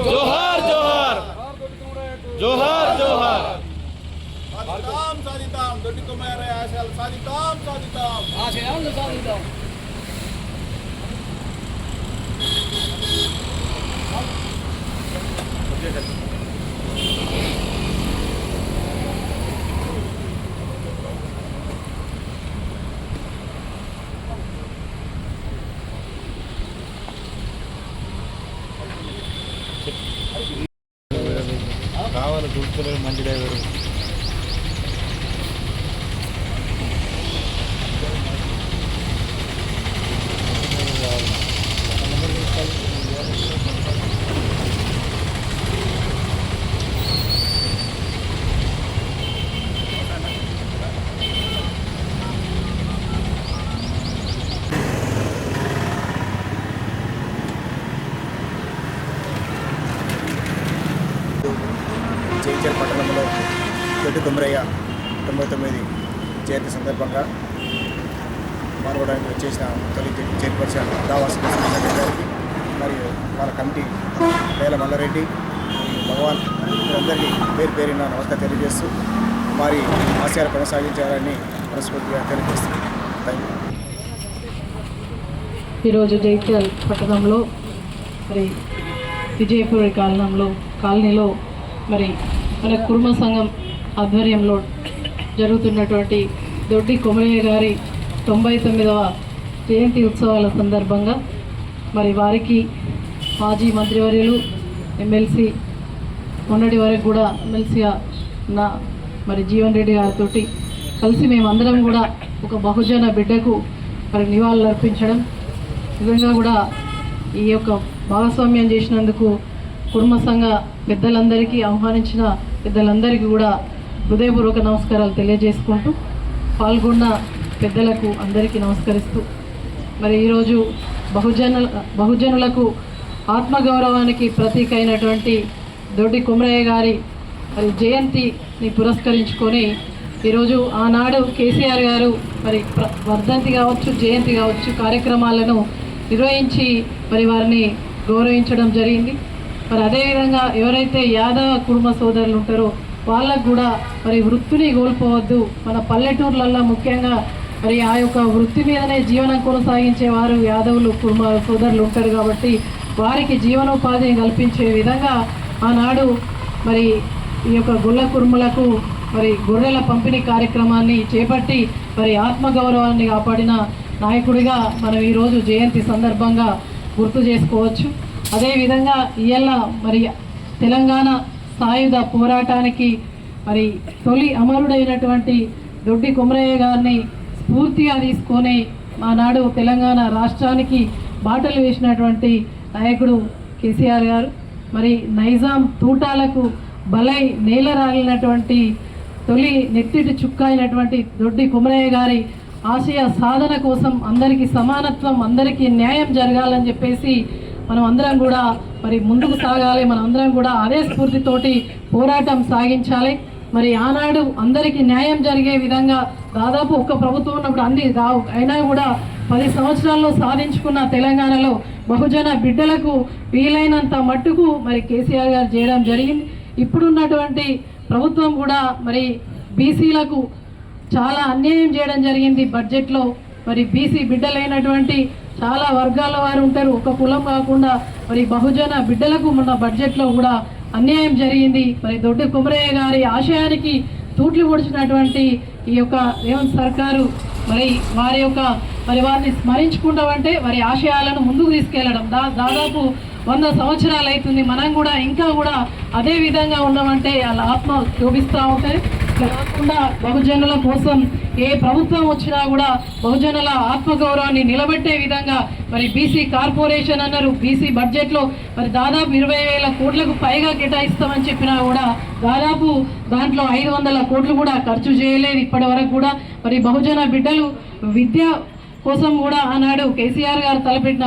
जोहार जोहार जोहार जोहार సాధితాం సాధితాం దొడ్డి కొమరయ్య ఆశయాలు సాధితాం సాధితాం ఆశయాలను సాధితాం. కావాలి గుర్తులేదు మంచి డ్రైవరు. జైచల్ పట్టణంలో దొడ్డి కొమరయ్య 99 జయంతి సందర్భంగా పాల్గొనడానికి వచ్చేసిన తొలి చైర్పర్సన్ దావాస్ గారికి మరియు వాళ్ళ కమిటీ వేల మల్లారెడ్డి భగవాన్ అందరికీ పేరు పేరిన నమస్కారం తెలియజేస్తూ వారి ఆశయాలు కొనసాగించాలని మనస్ఫూర్తిగా తెలియజేస్తున్నాను. Thank you. ఈరోజు జైత్యాల్ పట్టణంలో మరి విజయపురి కాలనీలో మరి మన కుర్మ సంఘం ఆధ్వర్యంలో జరుగుతున్నటువంటి దొడ్డి కొమరయ్య గారి 99వ జయంతి ఉత్సవాల సందర్భంగా మరి వారికి మాజీ మంత్రివర్యులు ఎమ్మెల్సీ మొన్నటి వరకు కూడా ఎమ్మెల్సీగా ఉన్న మరి జీవన్ రెడ్డి గారితో కలిసి మేమందరం కూడా ఒక బహుజన బిడ్డకు మరి నివాళులు అర్పించడం నిజంగా కూడా ఈ యొక్క భాగస్వామ్యం చేసినందుకు కుర్మ సంఘ పెద్దలందరికీ ఆహ్వానించిన పెద్దలందరికీ కూడా హృదయపూర్వక నమస్కారాలు తెలియజేసుకుంటూ పాల్గొన్న పెద్దలకు అందరికీ నమస్కరిస్తూ మరి ఈరోజు బహుజనులకు ఆత్మగౌరవానికి ప్రతీక అయినటువంటి దొడ్డి కొమరయ్య గారి మరి జయంతిని పురస్కరించుకొని ఈరోజు ఆనాడు కేసీఆర్ గారు మరి వర్ధంతి కావచ్చు జయంతి కావచ్చు కార్యక్రమాలను నిర్వహించి మరి వారిని గౌరవించడం జరిగింది. మరి అదేవిధంగా ఎవరైతే యాదవ కుటుంబ సోదరులు ఉంటారో వాళ్ళకు కూడా మరి వృత్తిని కోల్పోవద్దు. మన పల్లెటూర్లలో ముఖ్యంగా మరి ఆ యొక్క వృత్తి మీదనే జీవనం కొనసాగించే వారు యాదవులు కుటుంబ సోదరులు ఉంటారు కాబట్టి వారికి జీవనోపాధిని కల్పించే విధంగా ఆనాడు మరి ఈ యొక్క గొల్ల కుర్మలకు మరి గొర్రెల పంపిణీ కార్యక్రమాన్ని చేపట్టి మరి ఆత్మగౌరవాన్ని కాపాడిన నాయకుడిగా మనం ఈరోజు జయంతి సందర్భంగా గుర్తు చేసుకోవచ్చు. అదేవిధంగా ఇవాళ మరి తెలంగాణ సాయుధ పోరాటానికి మరి తొలి అమరుడైనటువంటి దొడ్డి కొమరయ్య గారిని స్ఫూర్తిగా తీసుకొని ఆనాడు తెలంగాణ రాష్ట్రానికి బాటలు వేసినటువంటి నాయకుడు కేసీఆర్ గారు మరి నైజాం తూటాలకు బలై నేల రాలినటువంటి తొలి నెత్తిటి చుక్క అయినటువంటి దొడ్డి కొమరయ్య గారి ఆశయ సాధన కోసం అందరికీ సమానత్వం అందరికీ న్యాయం జరగాలని చెప్పేసి మనం అందరం కూడా మరి ముందుకు సాగాలి. మనం అందరం కూడా అదే స్ఫూర్తితోటి పోరాటం సాగించాలి. మరి ఆనాడు అందరికీ న్యాయం జరిగే విధంగా దాదాపు ఒక్క ప్రభుత్వం ఉన్నప్పుడు అన్ని అయినా కూడా 10 సంవత్సరాల్లో సాధించుకున్న తెలంగాణలో బహుజన బిడ్డలకు వీలైనంత మట్టుకు మరి కేసీఆర్ గారు చేయడం జరిగింది. ఇప్పుడున్నటువంటి ప్రభుత్వం కూడా మరి బీసీలకు చాలా అన్యాయం చేయడం జరిగింది. బడ్జెట్లో మరి బీసీ బిడ్డలైనటువంటి చాలా వర్గాల వారు ఉంటారు, ఒక కులం కాకుండా మరి బహుజన బిడ్డలకు మొన్న బడ్జెట్లో కూడా అన్యాయం జరిగింది. మరి దొడ్డి కొమరయ్య గారి ఆశయానికి తూట్లు పొడిచినటువంటి ఈ యొక్క రేవంత్ సర్కారు మరి వారిని స్మరించుకుంటామంటే వారి ఆశయాలను ముందుకు తీసుకెళ్లడం దాదాపు 100 సంవత్సరాలు అవుతుంది. మనం కూడా ఇంకా కూడా అదే విధంగా ఉన్నామంటే వాళ్ళ ఆత్మ శోభిస్తూ ఉంటాయి. ఇట్లా కాకుండా బహుజనుల కోసం ఏ ప్రభుత్వం వచ్చినా కూడా బహుజనుల ఆత్మగౌరవాన్ని నిలబెట్టే విధంగా మరి బీసీ కార్పొరేషన్ అన్నారు. బీసీ బడ్జెట్లో మరి దాదాపు 20,000 కోట్లకు పైగా కేటాయిస్తామని చెప్పినా కూడా దాదాపు దాంట్లో 500 కోట్లు కూడా ఖర్చు చేయలేదు ఇప్పటి వరకు కూడా. మరి బహుజన బిడ్డలు విద్య కోసం కూడా ఆనాడు కేసీఆర్ గారు తలపెట్టిన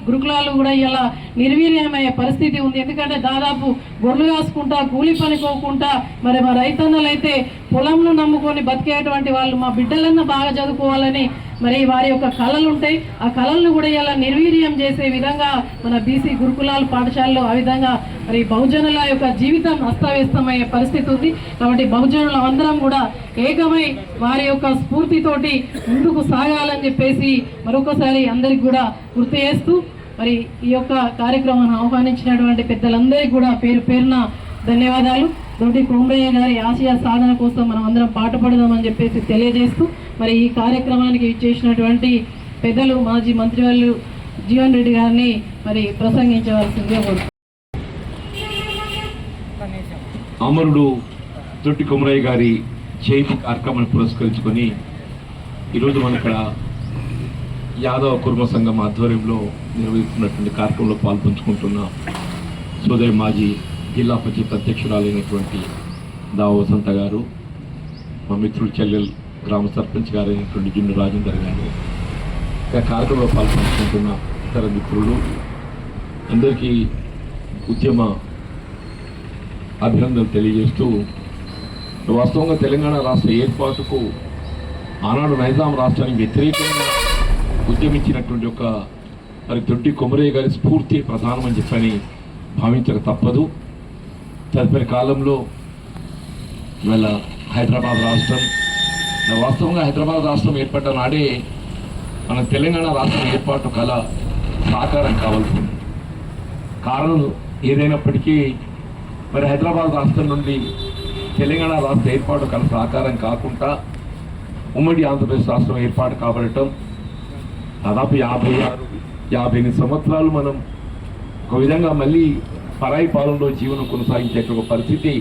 గురుకులాలు కూడా ఇలా నిర్వీర్యమయ్యే పరిస్థితి ఉంది. ఎందుకంటే దాదాపు గొర్రెలు కాసుకుంటా కూలి పనికోకుండా మరి మా రైతన్నలు అయితే పొలంను నమ్ముకొని బతికేటువంటి వాళ్ళు మా బిడ్డలన్నా బాగా చదువుకోవాలని మరి వారి యొక్క కళలు ఉంటాయి. ఆ కళలను కూడా ఇలా నిర్వీర్యం చేసే విధంగా మన బీసీ గురుకులాల పాఠశాలలో ఆ విధంగా మరి బహుజనుల యొక్క జీవితం అస్తవ్యస్తమయ్యే పరిస్థితి ఉంది. కాబట్టి బహుజనులు అందరం కూడా ఏకమై వారి యొక్క స్ఫూర్తితోటి ముందుకు సాగాలని చెప్పేసి మరొకసారి అందరికి కూడా గుర్తు చేస్తూ మరి ఈ యొక్క కార్యక్రమాన్ని ఆహ్వానించినటువంటి పెద్దలందరికీ కూడా పేరు పేరున ధన్యవాదాలు. దొడ్డి కుమరయ్య గారి ఆశయ సాధన కోసం మనం అందరం పాటుపడదామని చెప్పేసి తెలియజేస్తూ మరి ఈ కార్యక్రమానికి ఇచ్చేసినటువంటి పెద్దలు మాజీ మంత్రివర్యులు జీవన్ రెడ్డి గారిని మరి ప్రసంగించవలసిందిగా కోరుతున్నాను. అమరుడు దొడ్డి కుమరయ్య గారి జయంతి కార్యక్రమాన్ని పురస్కరించుకొని ఈరోజు మన ఇక్కడ యాదవ కుర్మ సంఘం ఆధ్వర్యంలో నిర్వహిస్తున్నటువంటి కార్యక్రమంలో పాల్పంచుకుంటున్న సోదరి మాజీ జిల్లా పరిషత్ అధ్యక్షురాలైనటువంటి దావ వసంత గారు, మా మిత్రుడు చెల్లెల్ గ్రామ సర్పంచ్ గారైనటువంటి జున్ను రాజేందర్ గారు, ఇంకా కార్యక్రమంలో పాల్పంచుకుంటున్న ఇతర మిత్రులు అందరికీ ఉద్యమ అభినందనలు తెలియజేస్తూ, వాస్తవంగా తెలంగాణ రాష్ట్ర ఏర్పాటుకు ఆనాడు నైజాం రాష్ట్రానికి వ్యతిరేకంగా ఉద్యమించినటువంటి ఒక మరి దొడ్డి కొమరయ్య గారి స్ఫూర్తి ప్రధానమని చెప్పని భావించక తప్పదు. తదుపరి కాలంలో ఇవాళ హైదరాబాద్ రాష్ట్రం, వాస్తవంగా హైదరాబాద్ రాష్ట్రం ఏర్పడ్డ నాడే మన తెలంగాణ రాష్ట్రం ఏర్పాటు కళ సాకారం కావాల్సి ఉంది. కారణం ఏదైనప్పటికీ మరి హైదరాబాద్ రాష్ట్రం నుండి తెలంగాణ రాష్ట్ర ఏర్పాటు కళ సాకారం కాకుండా ఉమ్మడి ఆంధ్రప్రదేశ్ రాష్ట్రం ఏర్పాటు కాబడటం దాదాపు 58 సంవత్సరాలు మనం ఒక విధంగా మళ్ళీ పరాయి పాలనలో జీవనం కొనసాగించే ఒక పరిస్థితి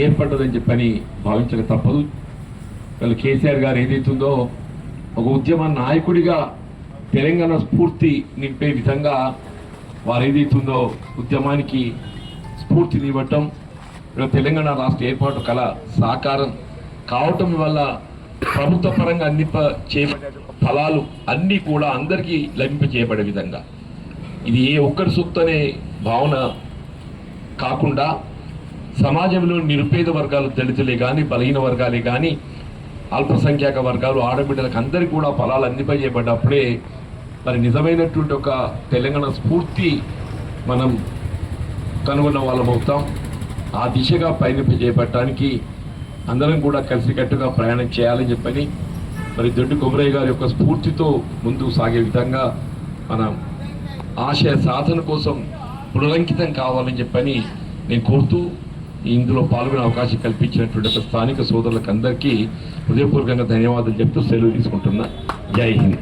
ఏర్పడ్డదని చెప్పని భావించక తప్పదు. వాళ్ళు కేసీఆర్ గారు ఏదైతుందో ఒక ఉద్యమ నాయకుడిగా తెలంగాణ స్ఫూర్తి నింపే విధంగా వారు ఏదైతుందో ఉద్యమానికి స్ఫూర్తినివ్వటం, తెలంగాణ రాష్ట్ర ఏర్పాటు కళ సాకారం కావటం వల్ల ప్రభుత్వ పరంగా చేయబడే ఫలాలు అన్నీ కూడా అందరికీ లభింపచేయబడే విధంగా ఇది ఏ ఒక్కరి సొత్తు అనే భావన కాకుండా సమాజంలో నిరుపేద వర్గాలు, దళితులే కానీ బలహీన వర్గాలే కానీ అల్పసంఖ్యాక వర్గాలు, ఆడబిడ్డలకు అందరికీ కూడా ఫలాలు అందింపజేయబడ్డప్పుడే మరి నిజమైనటువంటి ఒక తెలంగాణ స్ఫూర్తి మనం కనుగొన్న వాళ్ళం అవుతాం. ఆ దిశగా పయనింపజేయబడటానికి అందరం కూడా కలిసికట్టుగా ప్రయాణం చేయాలని చెప్పని మరి దొడ్డి కొమరయ్య గారి యొక్క స్ఫూర్తితో ముందుకు సాగే విధంగా మన ఆశయ సాధన కోసం పునరంకితం కావాలని చెప్పని నేను కోరుతూ ఇందులో పాల్గొనే అవకాశం కల్పించినటువంటి ఒక స్థానిక సోదరులకు అందరికీ హృదయపూర్వకంగా ధన్యవాదాలు చెప్తూ సెలవు తీసుకుంటున్నా. జై హింద్.